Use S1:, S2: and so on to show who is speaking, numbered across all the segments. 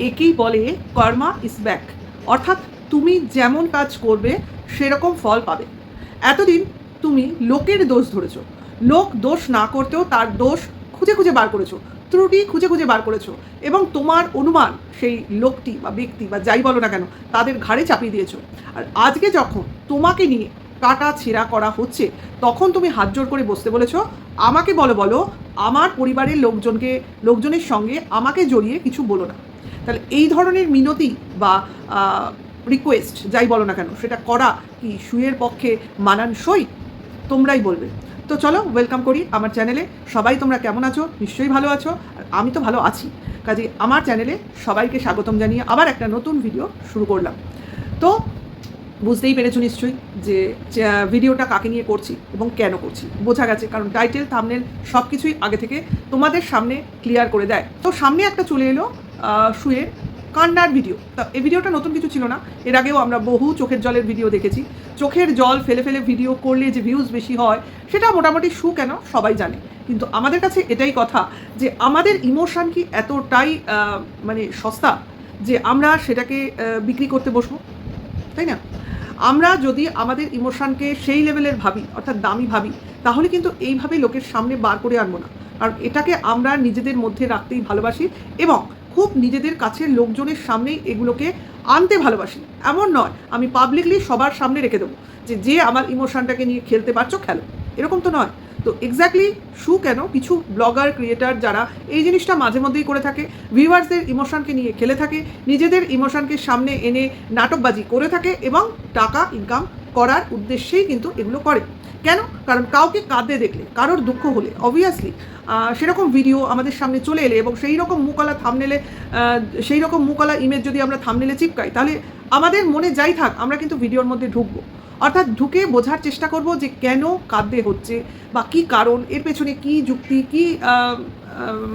S1: একেই বলে কর্মা is back, অর্থাৎ তুমি যেমন কাজ করবে সেরকম ফল পাবে। এতদিন তুমি লোকের দোষ ধরেছো, লোক দোষ না করতেও তার দোষ খুঁজে খুঁজে বার করেছো, ত্রুটি খুঁজে খুঁজে বার করেছো এবং তোমার অনুমান সেই লোকটি বা ব্যক্তি বা যাই বলো না কেন তাদের ঘাড়ে চাপিয়ে দিয়েছো। আর আজকে যখন তোমাকে নিয়ে কাটা ছেঁড়া করা হচ্ছে তখন তুমি হাত জোর করে বসতে বলেছো, আমাকে বলো বলো, আমার পরিবারের লোকজনের সঙ্গে আমাকে জড়িয়ে কিছু বলো না। তাহলে এই ধরনের মিনতি বা রিকোয়েস্ট যাই বলো না কেন সেটা করা কি সুয়ের পক্ষে মানানসই? তোমরাই বলবে। তো চলো ওয়েলকাম করি আমার চ্যানেলে। সবাই তোমরা কেমন আছো? নিশ্চয়ই ভালো আছো, আর আমি তো ভালো আছি। কাজে আমার চ্যানেলে সবাইকে স্বাগতম জানিয়ে আবার একটা নতুন ভিডিও শুরু করলাম। তো বুঝতেই পেরেছো নিশ্চয়ই যে ভিডিওটা কাকে নিয়ে করছি এবং কেন করছি। বোঝা গেছে, কারণ টাইটেল থাম্বনেল সব কিছুই আগে থেকে তোমাদের সামনে ক্লিয়ার করে দেয়। তো সামনে একটা চলে এলো শুয়ের কান্নার ভিডিও। তা এই ভিডিওটা নতুন কিছু ছিল না, এর আগেও আমরা বহু চোখের জলের ভিডিও দেখেছি। চোখের জল ফেলে ফেলে ভিডিও করলে যে ভিউজ বেশি হয় সেটা মোটামুটি শু কেন সবাই জানে, কিন্তু আমাদের কাছে এটাই কথা যে আমাদের ইমোশান কি এতটাই মানে সস্তা যে আমরা সেটাকে বিক্রি করতে বসবো, তাই না? আমরা যদি আমাদের ইমোশানকে সেই লেভেলের ভাবি, অর্থাৎ দামি ভাবি, তাহলে কিন্তু এইভাবে লোকের সামনে বার করে আনবো না। কারণ এটাকে আমরা নিজেদের মধ্যে রাখতেই ভালোবাসি এবং খুব নিজেদের কাছের লোকজনের সামনেই এগুলোকে আনতে ভালোবাসি। এমন নয় আমি পাবলিকলি সবার সামনে রেখে দেবো যে আমার ইমোশানটাকে নিয়ে খেলতে পারছো খেলো, এরকম তো নয়। তো এক্স্যাক্টলি শু কেন কিছু ব্লগার ক্রিয়েটার যারা এই জিনিসটা মাঝে মধ্যেই করে থাকে, ভিউয়ার্সদের ইমোশনকে নিয়ে খেলে থাকে, নিজেদের ইমোশনকে সামনে এনে নাটকবাজি করে থাকে এবং টাকা ইনকাম করার উদ্দেশ্যেই কিন্তু এগুলো করে। কেন? কারণ কাউকে কাঁদতে দেখলে, কারোর দুঃখ হলে অবভিয়াসলি সেরকম ভিডিও আমাদের সামনে চলে এলে এবং সেই রকম মুকালা থামনেলে সেই রকম মুকালা ইমেজ যদি আমরা থামনেলে চিপকাই, তাহলে আমাদের মনে যাই থাক আমরা কিন্তু ভিডিওর মধ্যে ঢুকবো, অর্থাৎ ঢুকে বোঝার চেষ্টা করব যে কেন কাঁদতে হচ্ছে বা কী কারণ, এর পেছনে কী যুক্তি, কী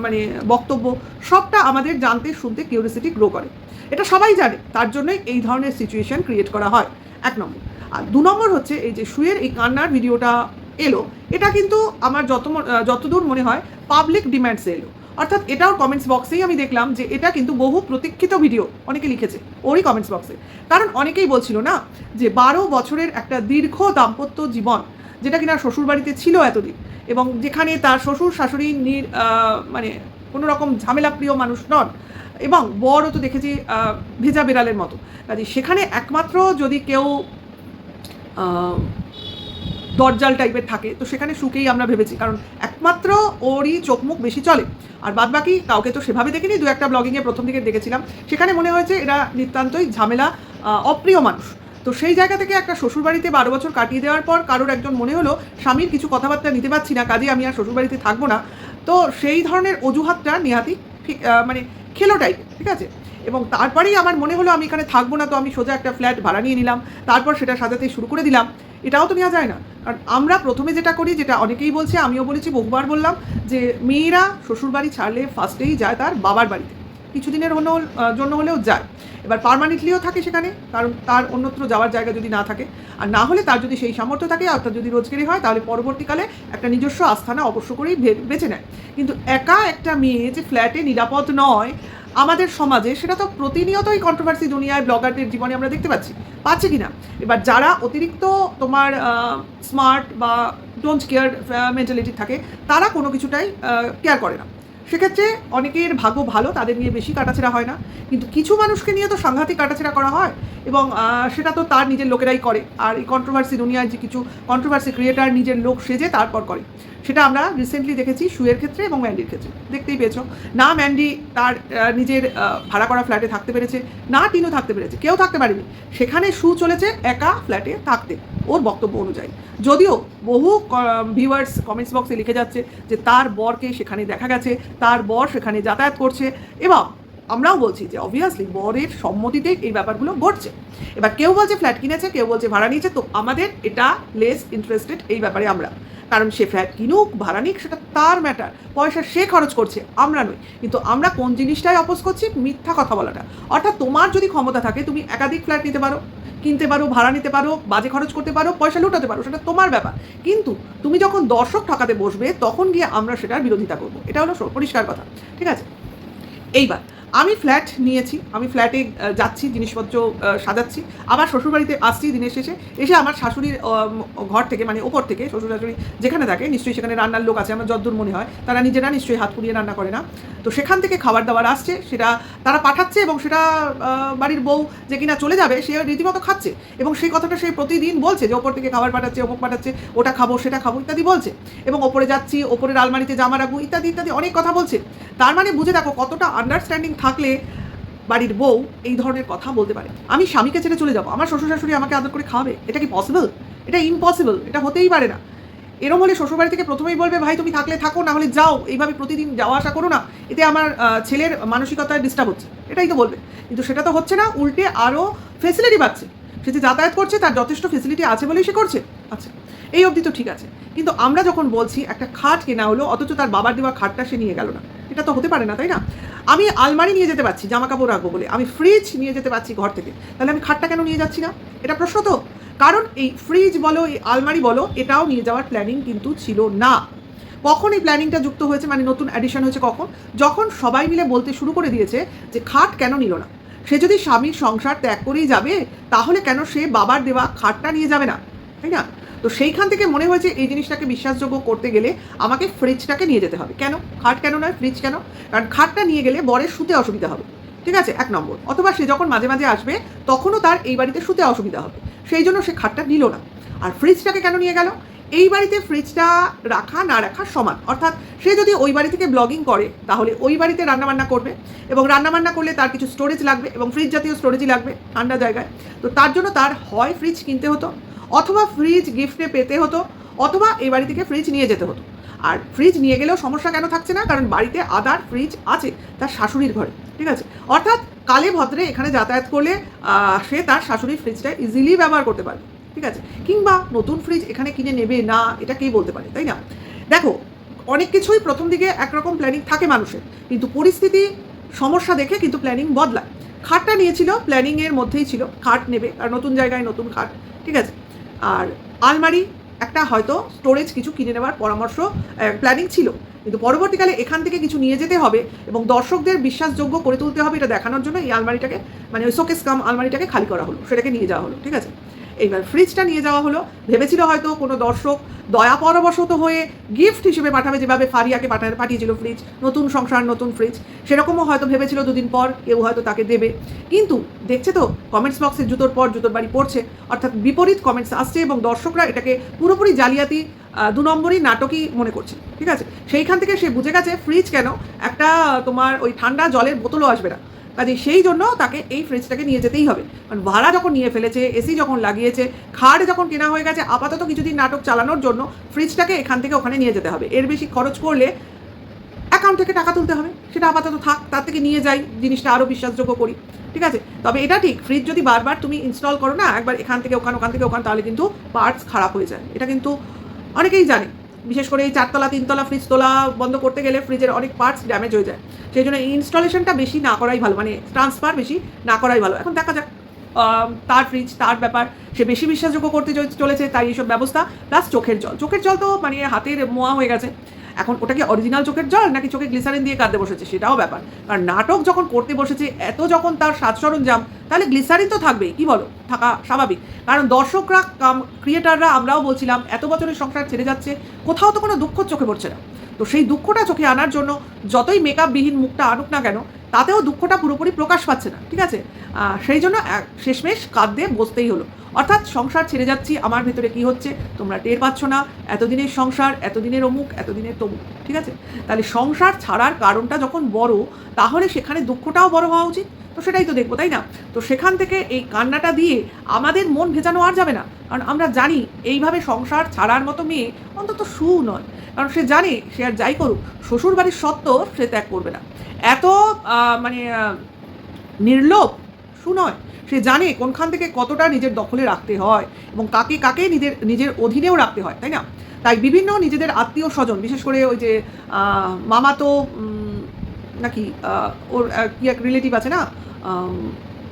S1: মানে বক্তব্য, সবটা আমাদের জানতে শুনতে কিউরিওসিটি গ্রো করে। এটা সবাই জানে, তার জন্যই এই ধরনের সিচুয়েশন ক্রিয়েট করা হয়, এক নম্বর। আর দু নম্বর হচ্ছে এই যে শুয়ের এই কান্নার ভিডিওটা এলো, এটা কিন্তু আমার যতদূর মনে হয় পাবলিক ডিম্যান্ডসে এলো, অর্থাৎ এটাও কমেন্টস বক্সেই আমি দেখলাম যে এটা কিন্তু বহু প্রতীক্ষিত ভিডিও অনেকে লিখেছে ওরই কমেন্টস বক্সে। কারণ অনেকেই বলছিল না যে 12 বছরের একটা দীর্ঘ দাম্পত্য জীবন, যেটা কিনা শ্বশুরবাড়িতে ছিল এতদিন, এবং যেখানে তার শ্বশুর শাশুড়ি মানে কোনো রকম ঝামেলা প্রিয় মানুষ নন, এবং বরও তো দেখেছি ভেজা বেড়ালের মতো। কাজে সেখানে একমাত্র যদি কেউ দরজাল টাইপের থাকে তো সেখানে সুখেই আমরা ভেবেছি, কারণ একমাত্র ওরই চোখ মুখ বেশি চলে, আর বাদ বাকি কাউকে তো সেভাবে দেখিনি। দু একটা ব্লগিংয়ে প্রথম দিকে দেখেছিলাম, সেখানে মনে হয়েছে এরা নিতান্তই ঝামেলা অপ্রিয় মানুষ। তো সেই জায়গা থেকে একটা শ্বশুরবাড়িতে 12 বছর কাটিয়ে দেওয়ার পর কারোর একজন মনে হলো স্বামীর কিছু কথাবার্তা নিতে পারছি না, কাজে আমি আর শ্বশুরবাড়িতে থাকবো না। তো সেই ধরনের অজুহাতটা নেহাতি ঠিক মানে খেলো টাইপের, ঠিক আছে। এবং তারপরেই আমার মনে হলো আমি এখানে থাকবো না, তো আমি সোজা একটা ফ্ল্যাট ভাড়া নিয়ে নিলাম, তারপর সেটা সাজাতে শুরু করে দিলাম। এটাও তো নেওয়া যায় না, কারণ আমরা প্রথমে যেটা করি, যেটা অনেকেই বলছে, আমিও বলেছি, বহুবার বললাম, যে মেয়েরা শ্বশুরবাড়ি ছাড়লে ফার্স্টেই যায় তার বাবার বাড়িতে, কিছুদিনের জন্য হলেও যায়। এবার পার্মানেন্টলিও থাকে সেখানে, কারণ তার অন্যত্র যাওয়ার জায়গা যদি না থাকে, আর না হলে তার যদি সেই সামর্থ্য থাকে, অর্থাৎ যদি রোজগারি হয়, তাহলে পরবর্তীকালে একটা নিজস্ব আস্থানা অবশ্য করেই বেছে নেয়। কিন্তু একা একটা মেয়ে যে ফ্ল্যাটে নিরাপদ নয় আমাদের সমাজে, সেটা তো প্রতিনিয়তই কন্ট্রোভার্সি দুনিয়ায় ব্লগারদের জীবনে আমরা দেখতে পাচ্ছি কি না। এবার যারা অতিরিক্ত তোমার স্মার্ট বা ডোন্ট কেয়ার মেন্টালিটি থাকে, তারা কোনো কিছুটাই কেয়ার করে না। সেক্ষেত্রে অনেকের ভাগ্য ভালো, তাদের নিয়ে বেশি কাটাছেড়া হয় না, কিন্তু কিছু মানুষকে নিয়ে তো সাংঘাতিক কাটাছেড়া করা হয়, এবং সেটা তো তার নিজের লোকেরাই করে। আর এই কন্ট্রোভার্সি দুনিয়ায় যে কিছু কন্ট্রোভার্সি ক্রিয়েটার নিজের লোক সেজে তারপর করে, সেটা আমরা রিসেন্টলি দেখেছি শুয়ের ক্ষেত্রে এবং ম্যান্ডির ক্ষেত্রে। দেখতেই পেয়েছো না, ম্যান্ডি তার নিজের ভাড়া করা ফ্ল্যাটে থাকতে পেরেছে, না টিনও থাকতে পেরেছে, কেউ থাকতে পারেনি। সেখানে শু চলেছে একা ফ্ল্যাটে থাকতে ওর বক্তব্য অনুযায়ী, যদিও বহু ভিউয়ার্স কমেন্টস বক্সে লিখে যাচ্ছে যে তার বরকে সেখানে দেখা গেছে, তার বর সেখানে যাতায়াত করছে, এবং আমরাও বলছি যে অবভিয়াসলি বরের সম্মতিতেই এই ব্যাপারগুলো ঘটছে। এবার কেউ বলছে ফ্ল্যাট কিনেছে, কেউ বলছে ভাড়া নিয়েছে, তো আমাদের এটা লেস ইন্টারেস্টেড এই ব্যাপারে আমরা, কারণ সে ফ্ল্যাট কিনুক ভাড়া নিক সেটা তার ম্যাটার, পয়সা সে খরচ করছে, আমরা নই। কিন্তু আমরা কোন জিনিসটাই অপোজ করছি? মিথ্যা কথা বলাটা। অর্থাৎ তোমার যদি ক্ষমতা থাকে তুমি একাধিক ফ্ল্যাট নিতে পারো, কিনতে পারো, ভাড়া নিতে পারো, বাজে খরচ করতে পারো, পয়সা লুটাতে পারো, সেটা তোমার ব্যাপার। কিন্তু তুমি যখন দর্শক ঠকাতে বসবে তখন গিয়ে আমরা সেটার বিরোধিতা করবো, এটা হলো পরিষ্কার কথা, ঠিক আছে। এইবার আমি ফ্ল্যাট নিয়েছি, আমি ফ্ল্যাটে যাচ্ছি, জিনিসপত্র সাজাচ্ছি, আবার শ্বশুরবাড়িতে আসছি দিনের শেষে। এসে আমার শাশুড়ির ঘর থেকে, মানে ওপর থেকে, শ্বশুর শাশুড়ি যেখানে থাকে নিশ্চয়ই সেখানে রান্নার লোক আছে, আমার যদ্দূর মনে হয়, তারা নিজেরা নিশ্চয়ই হাত পুড়িয়ে রান্না করে না। তো সেখান থেকে খাবার দাবার আসছে, সেটা তারা পাঠাচ্ছে এবং সেটা বাড়ির বউ যে কিনা চলে যাবে সে রীতিমতো খাচ্ছে, এবং সেই কথাটা সে প্রতিদিন বলছে যে ওপর থেকে খাবার পাঠাচ্ছে, অমুক পাঠাচ্ছে, ওটা খাবো সেটা খাবো ইত্যাদি বলছে, এবং ওপরে যাচ্ছি, ওপরের আলমারিতে জামা রাখবো ইত্যাদি ইত্যাদি অনেক কথা বলছে। তার মানে বুঝে দেখো কতটা আন্ডারস্ট্যান্ডিং থাকলে বাড়ির বউ এই ধরনের কথা বলতে পারে। আমি স্বামীকে ছেড়ে চলে যাবো, আমার শ্বশুর শাশুড়ি আমাকে আদর করে খাওয়াবে, এটা কি পসিবল? এটা ইম্পসিবল, এটা হতেই পারে না। এরম হলে শ্বশুরবাড়ি থেকে প্রথমেই বলবে ভাই তুমি থাকলে থাকো, না হলে যাও, এইভাবে প্রতিদিন যাওয়া আসা করো না, এতে আমার ছেলের মানসিকতায় ডিস্টার্ব হচ্ছে, এটাই তো বলবে। কিন্তু সেটা তো হচ্ছে না, উল্টে আরও ফেসিলিটি পাচ্ছে। সে যে যাতায়াত করছে তার যথেষ্ট ফেসিলিটি আছে বলেই সে করছে। আচ্ছা, এই অবধি তো ঠিক আছে, কিন্তু আমরা যখন বলছি একটা খাট কেনা হলো অথচ তার বাবার দেওয়া খাটটা সে নিয়ে গেল না, এটা তো হতে পারে না, তাই না? আমি আলমারি নিয়ে যেতে পারছি জামা কাপড় রাখবো বলে, আমি ফ্রিজ নিয়ে যেতে পারছি ঘর থেকে, তাহলে আমি খাটটা কেন নিয়ে যাচ্ছি না? এটা প্রশ্ন তো। কারণ এই ফ্রিজ বলো, এই আলমারি বলো, এটাও নিয়ে যাওয়ার প্ল্যানিং কিন্তু ছিল না। কখন এই প্ল্যানিংটা যুক্ত হয়েছে, মানে নতুন অ্যাডিশন হয়েছে কখন? যখন সবাই মিলে বলতে শুরু করে দিয়েছে যে খাট কেন নিল না। সে যদি স্বামীর সংসার ত্যাগ করেই যাবে তাহলে কেন সে বাবার দেওয়া খাটটা নিয়ে যাবে না, তাই না? তো সেইখান থেকে মনে হয়েছে এই জিনিসটাকে বিশ্বাসযোগ্য করতে গেলে আমাকে ফ্রিজটাকে নিয়ে যেতে হবে। কেন খাট কেন নয়, ফ্রিজ কেন? কারণ খাটটা নিয়ে গেলে বরের শুতে অসুবিধা হবে, ঠিক আছে, 1 নম্বর। অথবা সে যখন মাঝে মাঝে আসবে তখনও তার এই বাড়িতে শুতে অসুবিধা হবে, সেই জন্য সে খাটটা নিল না। আর ফ্রিজটাকে কেন নিয়ে গেল? এই বাড়িতে ফ্রিজটা রাখা না রাখা সমান, অর্থাৎ সে যদি ওই বাড়ি থেকে ব্লগিং করে তাহলে ওই বাড়িতে রান্নাবান্না করবে, এবং রান্নাবান্না করলে তার কিছু স্টোরেজ লাগবে, এবং ফ্রিজ জাতীয় স্টোরেজই লাগবে ঠান্ডা জায়গায়। তো তার জন্য তার হয় ফ্রিজ কিনতে হতো, অথবা ফ্রিজ গিফটে পেতে হতো, অথবা এই বাড়ি থেকে ফ্রিজ নিয়ে যেতে হতো। আর ফ্রিজ নিয়ে গেলেও সমস্যা কেন থাকছে না? কারণ বাড়িতে আদার ফ্রিজ আছে তার শাশুড়ির ঘরে, ঠিক আছে। অর্থাৎ কালে ভদ্রে এখানে যাতায়াত করলে সে তার শাশুড়ির ফ্রিজটা ইজিলি ব্যবহার করতে পারবে, ঠিক আছে। কিংবা নতুন ফ্রিজ এখানে কিনে নেবে না, এটা কেই বলতে পারে, তাই না? দেখো, অনেক কিছুই প্রথম দিকে একরকম প্ল্যানিং থাকে মানুষের, কিন্তু পরিস্থিতি সমস্যা দেখে কিন্তু প্ল্যানিং বদলায়। খাটটা নিয়েছিল প্ল্যানিংয়ের মধ্যেই ছিল, খাট নেবে আর নতুন জায়গায় নতুন খাট, ঠিক আছে। আর আলমারি একটা হয়তো স্টোরেজ কিছু কিনে নেওয়ার পরামর্শ প্ল্যানিং ছিল, কিন্তু পরবর্তীকালে এখান থেকে কিছু নিয়ে যেতে হবে এবং দর্শকদের বিশ্বাসযোগ্য করে তুলতে হবে, এটা দেখানোর জন্য এই আলমারিটাকে, মানে ওই শোকেস কাম আলমারিটাকে খালি করা হলো, সেটাকে নিয়ে যাওয়া হলো, ঠিক আছে। এইবার ফ্রিজটা নিয়ে যাওয়া হলো, ভেবেছিল হয়তো কোনো দর্শক দয়া পরবশত হয়ে গিফট হিসেবে পাঠাবে, যেভাবে ফারিয়াকে পাঠিয়েছিল ফ্রিজ, নতুন সংসার নতুন ফ্রিজ, সেরকমও হয়তো ভেবেছিল দুদিন পর কেউ হয়তো তাকে দেবে। কিন্তু দেখছে তো কমেন্টস বক্সে জুতোর পর জুতোর বাড়ি পড়ছে, অর্থাৎ বিপরীত কমেন্টস আসছে, এবং দর্শকরা এটাকে পুরোপুরি জালিয়াতি 2 নম্বরই নাটকই মনে করছে, ঠিক আছে। সেইখান থেকে সে বুঝে গেছে ফ্রিজ কেন, একটা তোমার ওই ঠান্ডা জলের বোতলও আসবে না, কাজে সেই জন্য তাকে এই ফ্রিজটাকে নিয়ে যেতেই হবে। কারণ ভাড়া যখন নিয়ে ফেলেছে, এসি যখন লাগিয়েছে, খাট যখন কেনা হয়ে গেছে, আপাতত কিছুদিন নাটক চালানোর জন্য ফ্রিজটাকে এখান থেকে ওখানে নিয়ে যেতে হবে। এর বেশি খরচ করলে অ্যাকাউন্ট থেকে টাকা তুলতে হবে, সেটা আপাতত থাক, তার থেকে নিয়ে যাই, জিনিসটা আরও বিশ্বাসযোগ্য করি, ঠিক আছে। তবে এটা ঠিক, ফ্রিজ যদি বারবার তুমি ইনস্টল করো না, একবার এখান থেকে ওখান, ওখান থেকে ওখান, তাহলে কিন্তু পার্টস খারাপ হয়ে যায়, এটা কিন্তু অনেকেই জানে। বিশেষ করে এই 4তলা 3তলা ফ্রিজ তোলা বন্ধ করতে গেলে ফ্রিজের অনেক পার্টস ড্যামেজ হয়ে যায়, সেই জন্য ইনস্টলেশনটা বেশি না করাই ভালো, মানে ট্রান্সফার বেশি না করাই ভালো। এখন দেখা যাক, তার ফ্রিজ তার ব্যাপার, সে বেশি বিশ্বাসযোগ্য করতে চলেছে, তাই এইসব ব্যবস্থা। প্লাস চোখের জল তো মানে হাতের মোয়া হয়ে গেছে। এখন ওটা কি অরিজিনাল চোখের জল নাকি চোখে গ্লিসারিন দিয়ে কাঁদতে বসেছে, সেটাও ব্যাপার। কারণ নাটক যখন করতে বসেছে, এত যখন তার সাজ সরঞ্জাম, তাহলে গ্লিসারিন তো থাকবেই, কি বলো, থাকা স্বাভাবিক। কারণ দর্শকরা ক্রিয়েটাররা আমরাও বলছিলাম এত বছরের সংসার ছেড়ে যাচ্ছে, কোথাও তো কোনো দুঃখ চোখে পড়ছে না। তো সেই দুঃখটা চোখে আনার জন্য যতই মেকআপবিহীন মুখটা আনুক না কেন, তাতেও দুঃখটা পুরোপুরি প্রকাশ পাচ্ছে না, ঠিক আছে। সেই জন্য শেষমেশ কাঁদতে বসতেই হলো। অর্থাৎ সংসার ছেড়ে যাচ্ছি, আমার ভেতরে কি হচ্ছে তোমরা টের পাচ্ছ না, এতদিনের সংসার, এতদিনের অমুক, এতদিনের তমুক, ঠিক আছে। তাহলে সংসার ছাড়ার কারণটা যখন বড়, তাহলে সেখানে দুঃখটাও বড় হওয়া উচিত, তো সেটাই তো দেখবো, তাই না? তো সেখান থেকে এই কান্নাটা দিয়ে আমাদের মন ভেজানো আর যাবে না, কারণ আমরা জানি এইভাবে সংসার ছাড়ার মতো মেয়ে অন্তত নয়। কারণ সে জানে সে আর যাই করুক শ্বশুর বাড়ির সত্ত্বেও সে ত্যাগ করবে না। এত মানে নির্লোভ নয়, সে জানে কোনখান থেকে কতটা নিজের দখলে রাখতে হয় এবং কাকে কাকে নিজের অধীনেও রাখতে হয়, তাই না? তাই বিভিন্ন নিজেদের আত্মীয় স্বজন, বিশেষ করে ওই যে মামাতো নাকি ওর কি এক রিলেটিভ আছে না,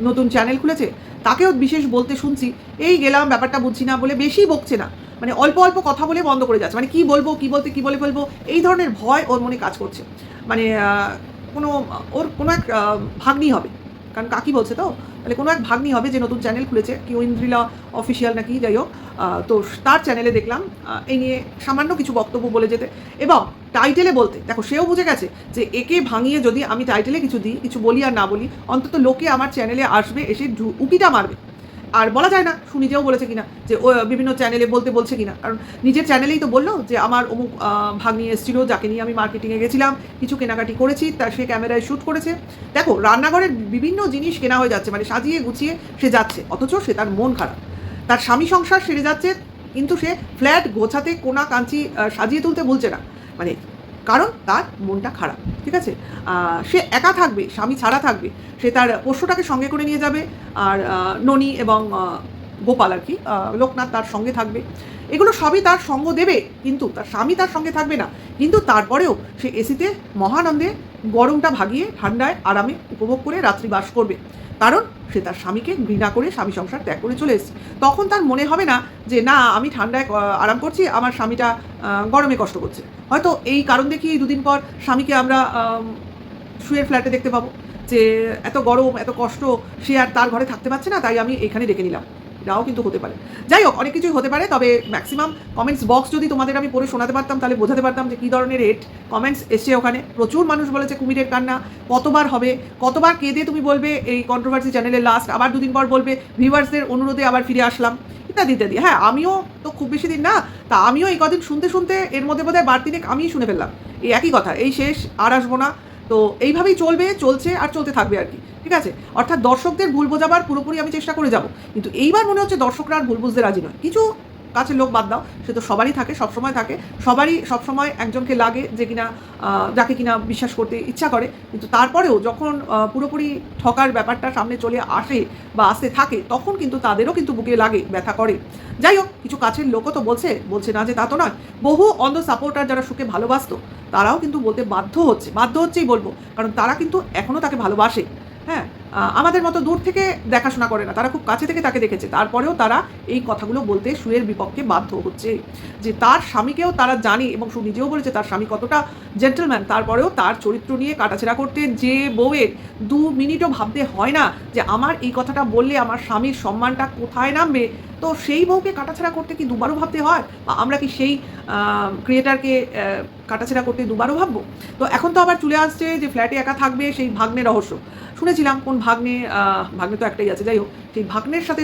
S1: নতুন চ্যানেল খুলেছে, তাকেও বিশেষ বলতে শুনছি, এই গেলাম ব্যাপারটা বুঝছি না বলে বেশি বকছে না, মানে অল্প অল্প কথা বলে বন্ধ করে যাচ্ছে, মানে কি বলবো, কি বলতে কি বলে ফেলবো, এই ধরনের ভয় ওর মনে কাজ করছে। মানে কোনো ওর কোনো এক ভাগ্নি হবে, কারণ কাকি বলছে তো, তাহলে কোনো এক ভাগ্নি হবে যে নতুন চ্যানেল খুলেছে, কি ঐন্দ্রিলা অফিসিয়াল নাকি, যাই হোক। তো তার চ্যানেলে দেখলাম এই নিয়ে সামান্য কিছু বক্তব্য বলে যেতে, এবং টাইটেলে বলতে, দেখো সেও বুঝে গেছে যে একে ভাঙিয়ে যদি আমি টাইটেলে কিছু দিই, কিছু বলি আর না বলি, অন্তত লোকে আমার চ্যানেলে আসবে, এসে উকিটা মারবে। আর বলা যায় না সু নিজেও বলেছে কিনা যে ও বিভিন্ন চ্যানেলে বলছে কিনা, কারণ নিজের চ্যানেলেই তো বললো যে আমার অমুক ভাগ্নি এসেছিল, যাকে নিয়ে আমি মার্কেটিংয়ে গেছিলাম, কিছু কেনাকাটি করেছি, তার সে ক্যামেরায় শ্যুট করেছে। দেখো রান্নাঘরের বিভিন্ন জিনিস কেনা হয়ে যাচ্ছে, মানে সাজিয়ে গুছিয়ে সে যাচ্ছে, অথচ সে তার মন খারাপ, তার স্বামী সংসার সেরে যাচ্ছে, কিন্তু সে ফ্ল্যাট গোছাতে কোনা কাঞ্চি সাজিয়ে তুলতে ভুলছে না, মানে কারণ তার মনটা খারাপ, ঠিক আছে। সে একা থাকবে, স্বামী ছাড়া থাকবে, সে তার পোষ্যটাকে সঙ্গে করে নিয়ে যাবে, আর ননি এবং গোপাল আর কি, লোকনাথ তার সঙ্গে থাকবে, এগুলো সবই তার সঙ্গ দেবে, কিন্তু তার স্বামী তার সঙ্গে থাকবে না। কিন্তু তারপরেও সে এসিতে মহানন্দে গরমটা ভাগিয়ে ঠান্ডায় আরামে উপভোগ করে রাত্রি বাস করবে, কারণ সে তার স্বামীকে ঘৃণা করে স্বামী সংসার ত্যাগ করে চলে এসেছে। তখন তার মনে হবে না যে না আমি ঠান্ডায় আরাম করছি, আমার স্বামীটা গরমে কষ্ট করছে। হয়তো এই কারণ দেখিয়ে 2 দিন পর স্বামীকে আমরা শুয়ের ফ্ল্যাটে দেখতে পাবো, যে এত গরম এত কষ্ট, সে আর তার ঘরে থাকতে পারছে না, তাই আমি এখানে ডেকে নিলাম। এটাও কিন্তু হতে পারে। যাই হোক, অনেক কিছুই হতে পারে, তবে ম্যাক্সিমাম কমেন্টস বক্স যদি তোমাদের আমি পড়ে শোনাতে পারতাম, তাহলে বোঝাতে পারতাম যে কী ধরনের রেট কমেন্টস এসছে ওখানে। প্রচুর মানুষ বলেছে কুমিরের কান্না কতবার হবে, কতবার কেঁদে তুমি বলবে এই কন্ট্রোভার্সি চ্যানেলের লাস্ট, আবার 2 দিন পর বলবে ভিউয়ার্সদের অনুরোধে আবার ফিরে আসলাম, ইত্যাদি ইত্যাদি। হ্যাঁ, আমিও তো খুব বেশি দিন না, তা আমিও এই কদিন শুনতে শুনতে এর মধ্যে বোধহয় বাড়তি আমিই শুনে ফেললাম এই একই কথা, এই শেষ, আর আসবো না। তো এইভাবেই চলছে আর চলতে থাকবে আর কি, ঠিক আছে। অর্থাৎ দর্শকদের ভুল বোঝাবার পুরোপুরি আমি চেষ্টা করে যাব, কিন্তু এইবার মনে হচ্ছে দর্শকরা আর ভুল বুঝতে রাজি নয়। কিছু কাছের লোক বাদ দাও, সে তো সবারই থাকে, সবসময় থাকে, সবারই সবসময় একজনকে লাগে যে কিনা যাকে কিনা বিশ্বাস করতে ইচ্ছা করে, কিন্তু তারপরেও যখন পুরোপুরি ঠকার ব্যাপারটা সামনে চলে আসে বা আসতে থাকে, তখন কিন্তু তাদেরও কিন্তু বুকে লাগে, ব্যথা করে। যাই হোক, কিছু কাছের লোকও তো বলছে না যে তা তো নয়। বহু অন্ধ সাপোর্টার যারা সুখে ভালোবাসতো, তারাও কিন্তু বলতে বাধ্য হচ্ছেই বলবো, কারণ তারা কিন্তু এখনও তাকে ভালোবাসে। হ্যাঁ, আমাদের মতো দূর থেকে দেখাশোনা করে না, তারা খুব কাছে থেকে তাকে দেখেছে, তারপরেও তারা এই কথাগুলো বলতে সুয়ের বিপক্ষে বাধ্য হচ্ছে, যে তার স্বামীকেও তারা জানে, এবং সু নিজেও বলেছে তার স্বামী কতটা জেন্টলম্যান, তারপরেও তার চরিত্র নিয়ে কাটাছেড়া করতে যে বউয়ের 2 মিনিটও ভাবতে হয় না যে আমার এই কথাটা বললে আমার স্বামীর সম্মানটা কোথায় নামবে, তো সেই বউকে কাটাছেড়া করতে কি 2বারও ভাবতে হয়? বা আমরা কি সেই ক্রিয়েটারকে কাটাছেড়া করতে 2বারও ভাববো? তো এখন তো আবার চলে আসছে যে ফ্ল্যাটে একা থাকবে সেই ভাগ্নের রহস্য। শুনেছিলাম কোন ভাগ্নে তো একটাই আছে, যাই হোক, সেই ভাগ্নের সাথে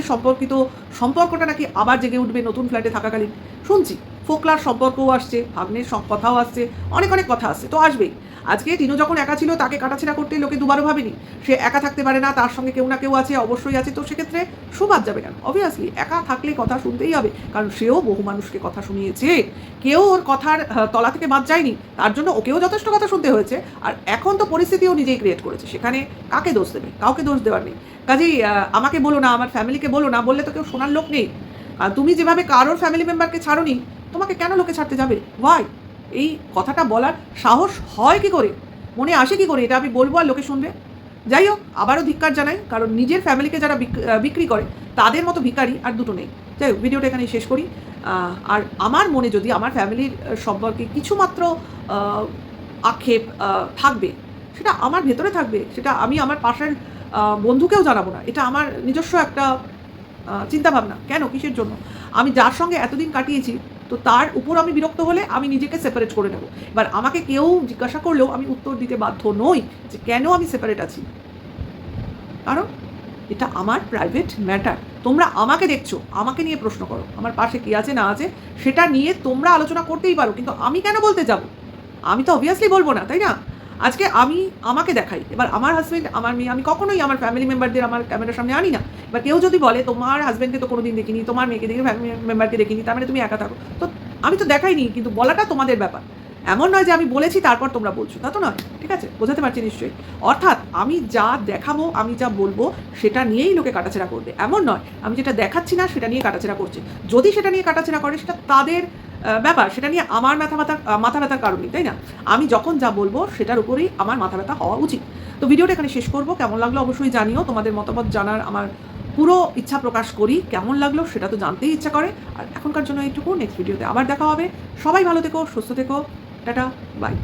S1: সম্পর্কটা নাকি আবার জেগে উঠবে নতুন ফ্ল্যাটে থাকাকালীন। শুনছি ফোকলার সম্পর্কও আসছে, ভাগ্নের কথাও আসছে, অনেক কথা আসছে, তো আসবেই। আজকে টিনু যখন একা ছিল, তাকে কাটাছেড়া করতে লোকে 2বারও ভাবেনি। সে একা থাকতে পারে না, তার সঙ্গে কেউ না কেউ আছে, অবশ্যই আছে, তো সেক্ষেত্রে সুবাদ যাবে কেন? অবভিয়াসলি একা থাকলে কথা শুনতেই হবে, কারণ সেও বহু মানুষকে কথা শুনিয়েছে, কেউ ওর কথার তলা থেকে বাদ যায়নি, তার জন্য ওকেও যথেষ্ট কথা শুনতে হয়েছে। আর এখন তো পরিস্থিতিও নিজেই ক্রিয়েট করেছে, সেখানে কাকে দোষ দেবে? কাউকে দোষ দেওয়ার নেই। কাজেই আমাকে বলো না, আমার ফ্যামিলিকে বলো না, বললে তো কেউ শোনার লোক নেই। আর তুমি যেভাবে কারোর ফ্যামিলি মেম্বারকে ছাড়োনি, তোমাকে কেন লোকে ছাড়তে যাবে? ওয়াই? এই কথাটা বলার সাহস হয় কি করে, মনে আসে কি করে, এটা আমি বলবো আর লোকে শুনবে? যাই হোক, আবারও ধিক্কার জানাই, কারণ নিজের ফ্যামিলিকে যারা বিক্রি করে, তাদের মতো ভিখারি আর দুটো নেই। যাই হোক, ভিডিওটা এখানেই শেষ করি। আর আমার মনে যদি আমার ফ্যামিলির সম্পর্কে কিছুমাত্র আক্ষেপ থাকবে, সেটা আমার ভেতরে থাকবে, সেটা আমি আমার পাশের বন্ধুকেও জানাবো না। এটা আমার নিজস্ব একটা চিন্তাভাবনা। কেন, কিসের জন্য? আমি যার সঙ্গে এতদিন কাটিয়েছি, তো তার উপর আমি বিরক্ত হলে আমি নিজেকে সেপারেট করে নেব। এবার আমাকে কেউ জিজ্ঞাসা করলেও আমি উত্তর দিতে বাধ্য নই যে কেন আমি সেপারেট আছি, কারণ এটা আমার প্রাইভেট ম্যাটার। তোমরা আমাকে দেখছো, আমাকে নিয়ে প্রশ্ন করো, আমার পাশে কী আছে না আছে সেটা নিয়ে তোমরা আলোচনা করতেই পারো, কিন্তু আমি কেন বলতে যাব? আমি তো অবভিয়াসলি বলবো না, তাই না? আজকে আমি আমাকে দেখাই, এবার আমার হাজব্যান্ড, আমার মেয়ে, আমি কখনোই আমার ফ্যামিলি মেম্বারদের আমার ক্যামেরার সামনে আনি না। এবার কেউ যদি বলে তোমার হাজব্যান্ডকে তো কোনোদিন দেখিনি, তোমার মেয়েকে দেখি, ফ্যামিলি মেম্বারকে দেখিনি, তার মানে তুমি একা থাকো, তো আমি তো দেখাইনি, কিন্তু বলাটা তোমাদের ব্যাপার। এমন নয় যে আমি বলেছি তারপর তোমরা বলছো, তা তো নয়, ঠিক আছে? বোঝাতে পারছি নিশ্চয়ই। অর্থাৎ আমি যা দেখাবো, আমি যা বলবো, সেটা নিয়েই লোকে কাটাছেড়া করবে, এমন নয় আমি যেটা দেখাচ্ছি না সেটা নিয়ে কাটাছেড়া করছে। যদি সেটা নিয়ে কাটাছেড়া করে, সেটা তাদের ব্যাপার, সেটা নিয়ে আমার মাথা ব্যথার কারণ নেই, তাই না? আমি যখন যা বলবো সেটার উপরেই আমার মাথা ব্যথা হওয়া উচিত। তো ভিডিওটা এখানে শেষ করবো। কেমন লাগলো অবশ্যই জানিও, তোমাদের মতামত জানার আমার পুরো ইচ্ছা প্রকাশ করি। কেমন লাগলো সেটা তো জানতেই ইচ্ছা করে। আর এখনকার জন্য এইটুকু, নেক্সট ভিডিওতে আবার দেখা হবে। সবাই ভালো থেকো, সুস্থ থেকো, টাটা, বাই।